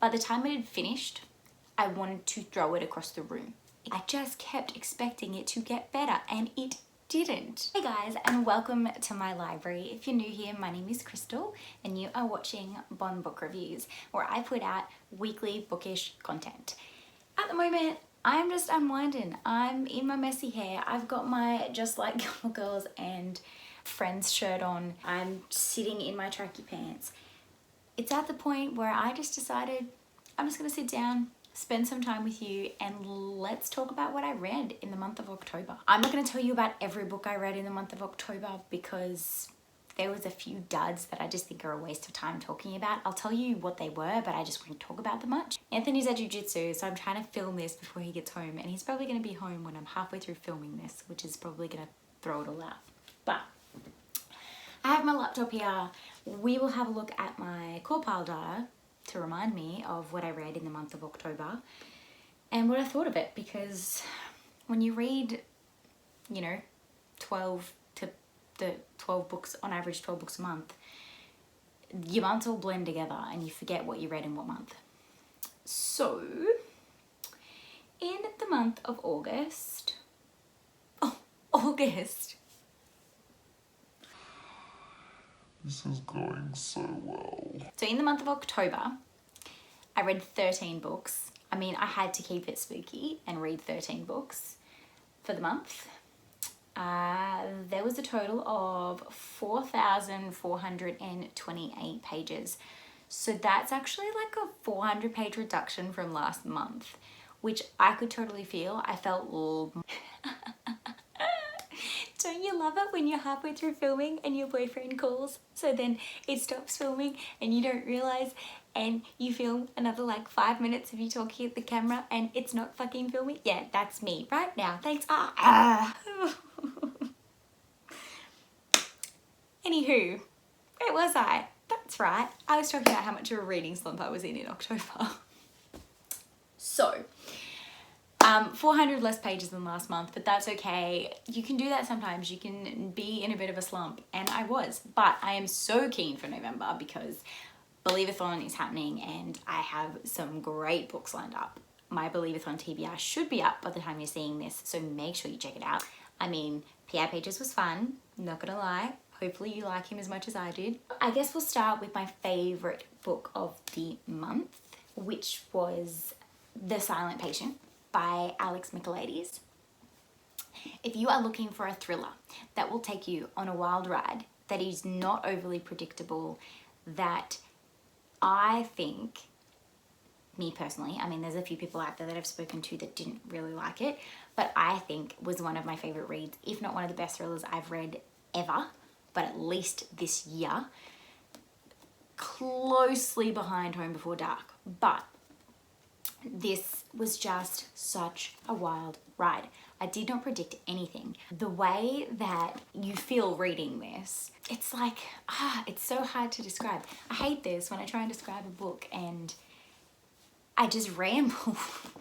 By the time it had finished, I wanted to throw it across the room. I just kept expecting it to get better, and it didn't. Hey guys, and welcome to my library. If you're new here, my name is Krystal, and you are watching Bon Book Reviews, where I put out weekly bookish content. At the moment, I'm just unwinding. I'm in my messy hair. I've got my Just Like Gilmore Girls and Friends shirt on. I'm sitting in my tracky pants. It's at the point where I just decided I'm just gonna sit down, spend some time with you, and let's talk about what I read in the month of October. I'm not gonna tell you about every book I read in the month of October because there was a few duds that I just think are a waste of time talking about. I'll tell you what they were, but I just won't talk about them much. Anthony's at jiu-jitsu, so I'm trying to film this before he gets home, and he's probably gonna be home when I'm halfway through filming this, which is probably gonna throw it all out. But I have my laptop here. We will have a look at my core pile data to remind me of what I read in the month of October and what I thought of it, because when you read, 12 books, on average 12 books a month, your months all blend together and you forget what you read in what month. So, in the month of August, This is going so well. So in the month of October, I read 13 books. I mean, I had to keep it spooky and read 13 books for the month. There was a total of 4,428 pages. So that's actually like a 400-page reduction from last month, which I could totally feel. I felt... Don't you love it when you're halfway through filming and your boyfriend calls? So then it stops filming and you don't realize, and you film another like 5 minutes of you talking at the camera and it's not fucking filming? Yeah, that's me right now. Thanks. Anywho, where was I? That's right. I was talking about how much of a reading slump I was in October. So, 400 less pages than last month, but that's okay. You can do that sometimes. You can be in a bit of a slump, and I was. But I am so keen for November because Believeathon is happening and I have some great books lined up. My Believeathon TBR should be up by the time you're seeing this, so make sure you check it out. I mean, PI Pages was fun, not gonna lie. Hopefully you like him as much as I did. I guess we'll start with my favorite book of the month, which was The Silent Patient by Alex Michaelides. If you are looking for a thriller that will take you on a wild ride, that is not overly predictable, that I think, me personally, I mean there's a few people out there that I've spoken to that didn't really like it, but I think was one of my favorite reads, if not one of the best thrillers I've read ever, but at least this year, closely behind Home Before Dark. But this was just such a wild ride. I did not predict anything. The way that you feel reading this, it's like, it's so hard to describe. I hate this when I try and describe a book and I just ramble,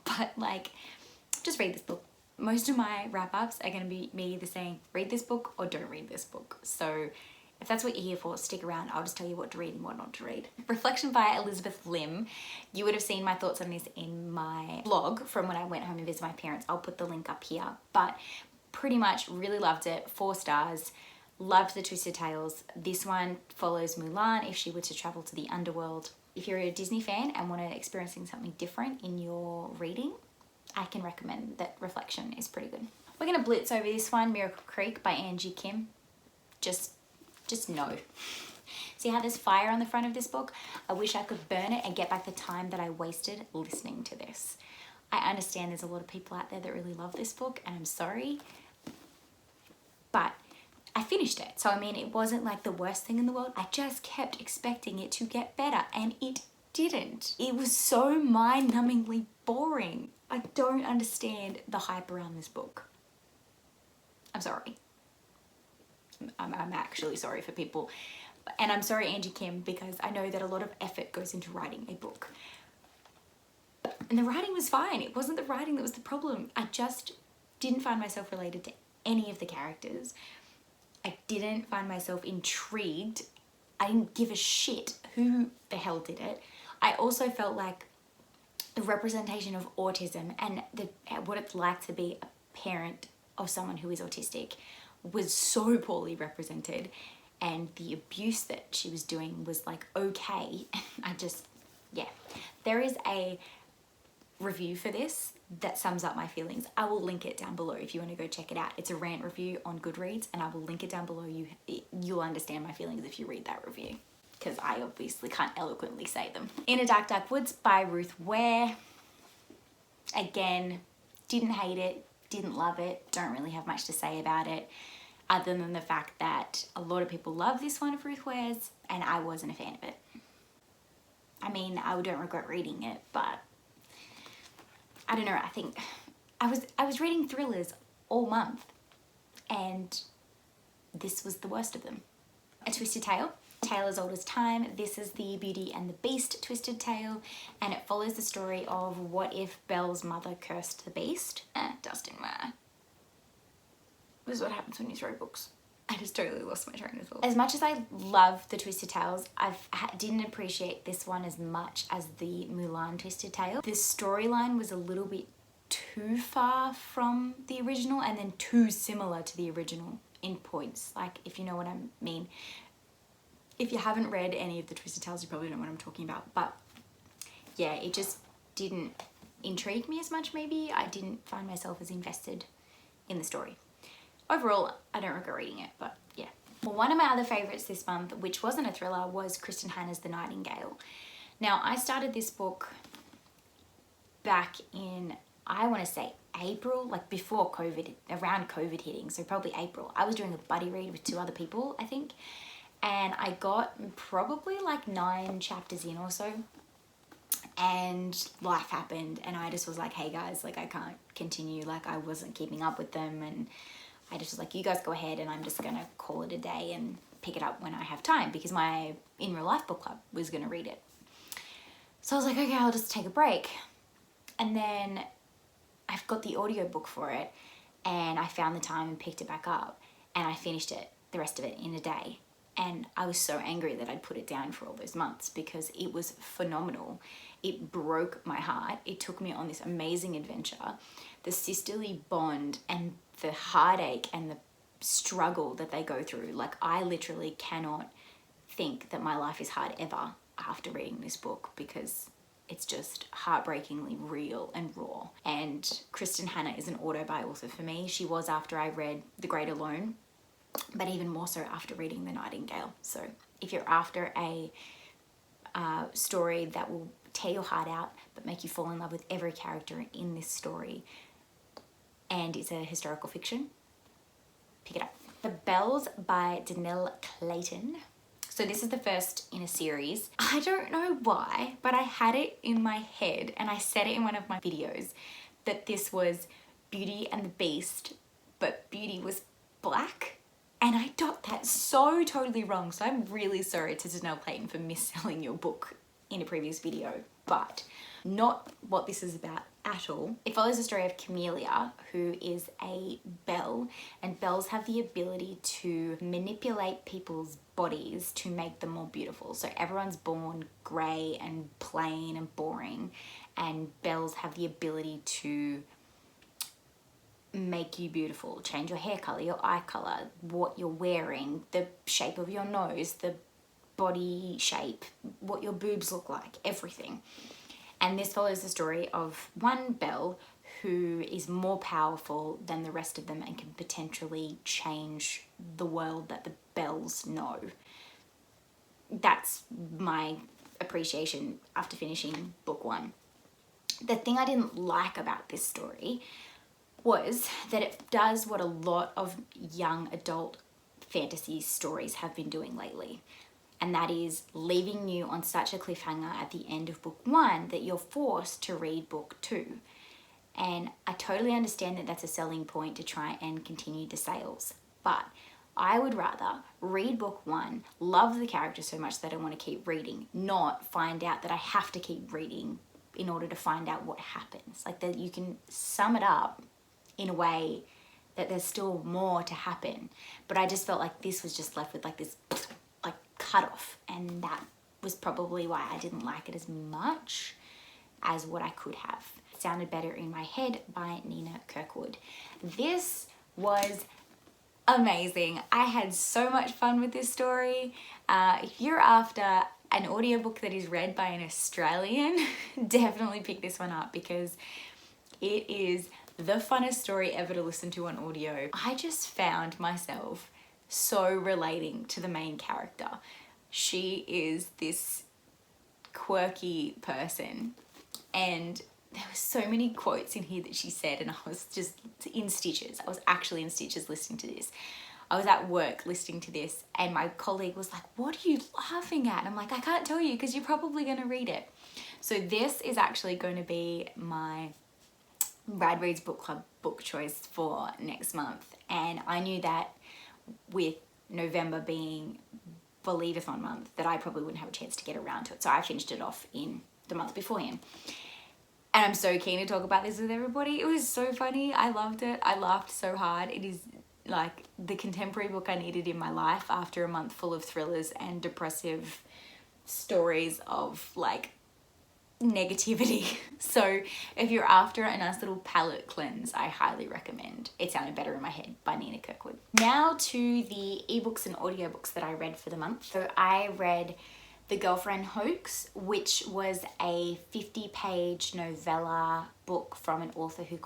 but like, just read this book. Most of my wrap-ups are gonna be me either saying, read this book or don't read this book. So if that's what you're here for, stick around. I'll just tell you what to read and what not to read. Reflection by Elizabeth Lim. You would have seen my thoughts on this in my vlog from when I went home and visited my parents. I'll put the link up here. But pretty much really loved it. 4 stars. Loved the twisted tales. This one follows Mulan if she were to travel to the underworld. If you're a Disney fan and want to experience something different in your reading, I can recommend that Reflection is pretty good. We're going to blitz over this one, Miracle Creek by Angie Kim. Just no. See how there's fire on the front of this book? I wish I could burn it and get back the time that I wasted listening to this. I understand there's a lot of people out there that really love this book, and I'm sorry, but I finished it. So I mean, it wasn't like the worst thing in the world. I just kept expecting it to get better, and it didn't. It was so mind-numbingly boring. I don't understand the hype around this book. I'm sorry. I'm actually sorry for people, and I'm sorry Angie Kim, because I know that a lot of effort goes into writing a book, and the writing was fine. It wasn't the writing that was the problem. I just didn't find myself related to any of the characters. I didn't find myself intrigued. I didn't give a shit who the hell did it. I also felt like the representation of autism and what it's like to be a parent of someone who is autistic was so poorly represented, and the abuse that she was doing was like okay. Yeah, there is a review for this that sums up my feelings. I will link it down below if you want to go check it out. It's a rant review on Goodreads, and I will link it down below. You'll understand my feelings if you read that review, because I obviously can't eloquently say them. In a Dark Dark Woods by Ruth Ware. Again, didn't hate it, didn't love it, don't really have much to say about it, other than the fact that a lot of people love this one of Ruth Ware's, and I wasn't a fan of it. I mean, I don't regret reading it, but I don't know, I think I was reading thrillers all month, and this was the worst of them. A Twisted Tale. Tale as old as time. This is the Beauty and the Beast twisted tale, and it follows the story of what if Belle's mother cursed the beast. Dustin Ware. This is what happens when you throw books. I just totally lost my train of thought. As much as I love the Twisted Tales, didn't appreciate this one as much as the Mulan Twisted Tale. The storyline was a little bit too far from the original, and then too similar to the original in points, like, if you know what I mean. If you haven't read any of the Twisted Tales, you probably know what I'm talking about, but yeah, it just didn't intrigue me as much, maybe. I didn't find myself as invested in the story. Overall, I don't regret reading it, but yeah. Well, one of my other favourites this month, which wasn't a thriller, was Kristen Hanna's The Nightingale. Now, I started this book back in, I want to say April, like before COVID, around COVID hitting, so probably April. I was doing a buddy read with 2 other people, I think, and I got probably like 9 chapters in or so, and life happened, and I just was like, hey guys, like I can't continue, like I wasn't keeping up with them, and I just was like, you guys go ahead, and I'm just gonna call it a day and pick it up when I have time, because my In Real Life book club was gonna read it. So I was like, okay, I'll just take a break. And then I've got the audiobook for it, and I found the time and picked it back up, and I finished it, the rest of it, in a day. And I was so angry that I'd put it down for all those months, because it was phenomenal. It broke my heart. It took me on this amazing adventure. The sisterly bond and the heartache and the struggle that they go through. Like, I literally cannot think that my life is hard ever after reading this book, because it's just heartbreakingly real and raw. And Kristen Hanna is an auto-buy author for me. She was after I read The Great Alone, but even more so after reading The Nightingale. So if you're after a story that will tear your heart out but make you fall in love with every character in this story, and it's a historical fiction, pick it up. The Bells by Danielle Clayton. So this is the first in a series. I don't know why, but I had it in my head, and I said it in one of my videos, that this was Beauty and the Beast, but Beauty was black. And I got that so totally wrong. So I'm really sorry to Danielle Clayton for mis-selling your book in a previous video, but not what this is about at all. It follows the story of Camellia, who is a belle, and bells have the ability to manipulate people's bodies to make them more beautiful. So everyone's born grey and plain and boring, and bells have the ability to make you beautiful, change your hair color, your eye color, what you're wearing, the shape of your nose, the body shape, what your boobs look like, everything. And this follows the story of one belle who is more powerful than the rest of them and can potentially change the world that the bells know. That's my appreciation after finishing book 1. The thing I didn't like about this story was that it does what a lot of young adult fantasy stories have been doing lately. And that is leaving you on such a cliffhanger at the end of book 1 that you're forced to read book 2. And I totally understand that that's a selling point to try and continue the sales. But I would rather read book 1, love the character so much that I want to keep reading, not find out that I have to keep reading in order to find out what happens. Like, that you can sum it up in a way that there's still more to happen. But I just felt like this was just left with like this like cut off, and that was probably why I didn't like it as much. as what I could have. It Sounded Better in My Head by Nina Kirkwood. This was amazing. I had so much fun with this story. If you're after an audiobook that is read by an Australian, definitely pick this one up because it is the funnest story ever to listen to on audio. I just found myself so relating to the main character. She is this quirky person, and there were so many quotes in here that she said, and I was just in stitches. I was actually in stitches listening to this. I was at work listening to this, and my colleague was like, "What are you laughing at?" And I'm like, "I can't tell you because you're probably going to read it." So this is actually going to be my Rad Reads Book Club book choice for next month. And I knew that with November being Believathon month that I probably wouldn't have a chance to get around to it. So I finished it off in the month beforehand. And I'm so keen to talk about this with everybody. It was so funny. I loved it. I laughed so hard. It is like the contemporary book I needed in my life after a month full of thrillers and depressive stories of like negativity. So if you're after a nice little palette cleanse, I highly recommend It Sounded Better in My Head by Nina Kirkwood. Now to the ebooks and audiobooks that I read for the month. So I read The Girlfriend Hoax, which was a 50-page novella book from an author who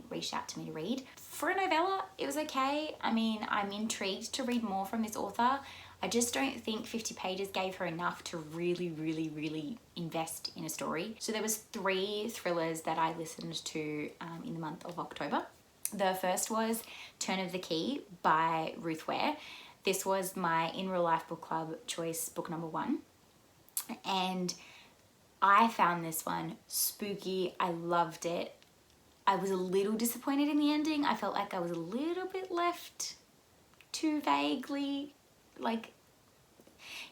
reached out to me to read. For a novella, it was okay. I mean, I'm intrigued to read more from this author. I just don't think 50 pages gave her enough to really invest in a story. So there was 3 thrillers that I listened to in the month of October. The first was Turn of the Key by Ruth Ware. This was my In Real Life Book Club choice book number 1. And I found this one spooky. I loved it. I was a little disappointed in the ending. I felt like I was a little bit left too vaguely, like,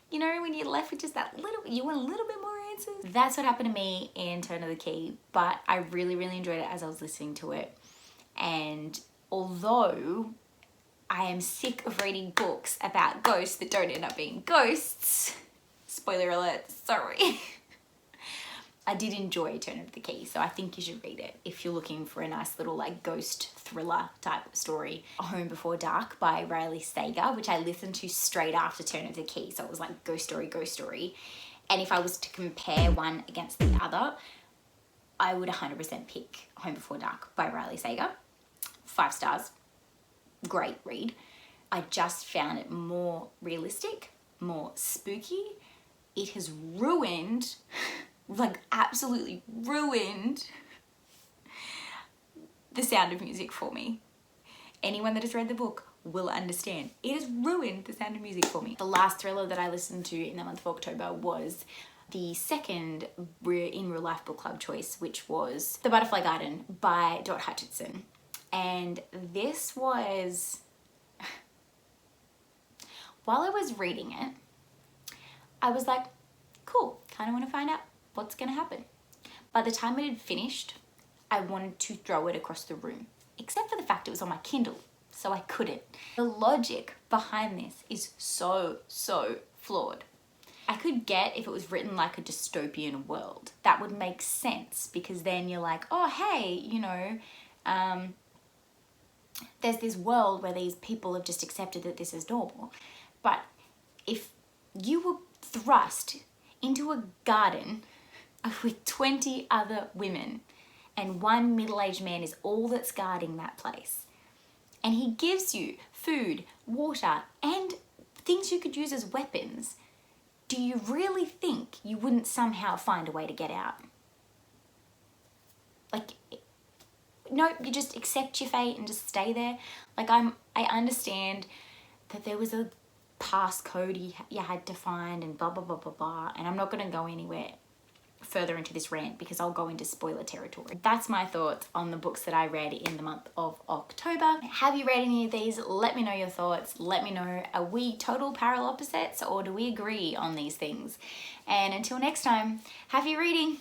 you know, when you're left with just that little, you want a little bit more answers. That's what happened to me in Turn of the Key, but I really enjoyed it as I was listening to it. And although I am sick of reading books about ghosts that don't end up being ghosts, spoiler alert, sorry, I did enjoy Turn of the Key, so I think you should read it if you're looking for a nice little like ghost thriller type story. Home Before Dark by Riley Sager, which I listened to straight after Turn of the Key, so it was like ghost story. And if I was to compare one against the other, I would 100% pick Home Before Dark by Riley Sager. 5 stars. Great read. I just found it more realistic, more spooky. It has ruined, like absolutely ruined, The Sound of Music for me. Anyone that has read the book will understand. It has ruined The Sound of Music for me. The last thriller that I listened to in the month of October was the second In Real Life Book Club choice, which was The Butterfly Garden by Dot Hutchinson. And this was, while I was reading it, I was like, cool, kind of want to find out what's going to happen. By the time it had finished, I wanted to throw it across the room, except for the fact it was on my Kindle, so I couldn't. The logic behind this is so flawed. I could get if it was written like a dystopian world. That would make sense because then you're like, oh, hey, you know, there's this world where these people have just accepted that this is normal. But if you were thrust into a garden with 20 other women and one middle-aged man is all that's guarding that place, and he gives you food, water, and things you could use as weapons, do you really think you wouldn't somehow find a way to get out? Like, no, you just accept your fate and just stay there. Like, I understand that there was a passcode you had to find and blah blah, and I'm not going to go anywhere further into this rant because I'll go into spoiler territory. That's my thoughts on the books that I read in the month of October. Have you read any of these? Let me know your thoughts. Let me know, are we total parallel opposites or do we agree on these things? And until next time, happy reading.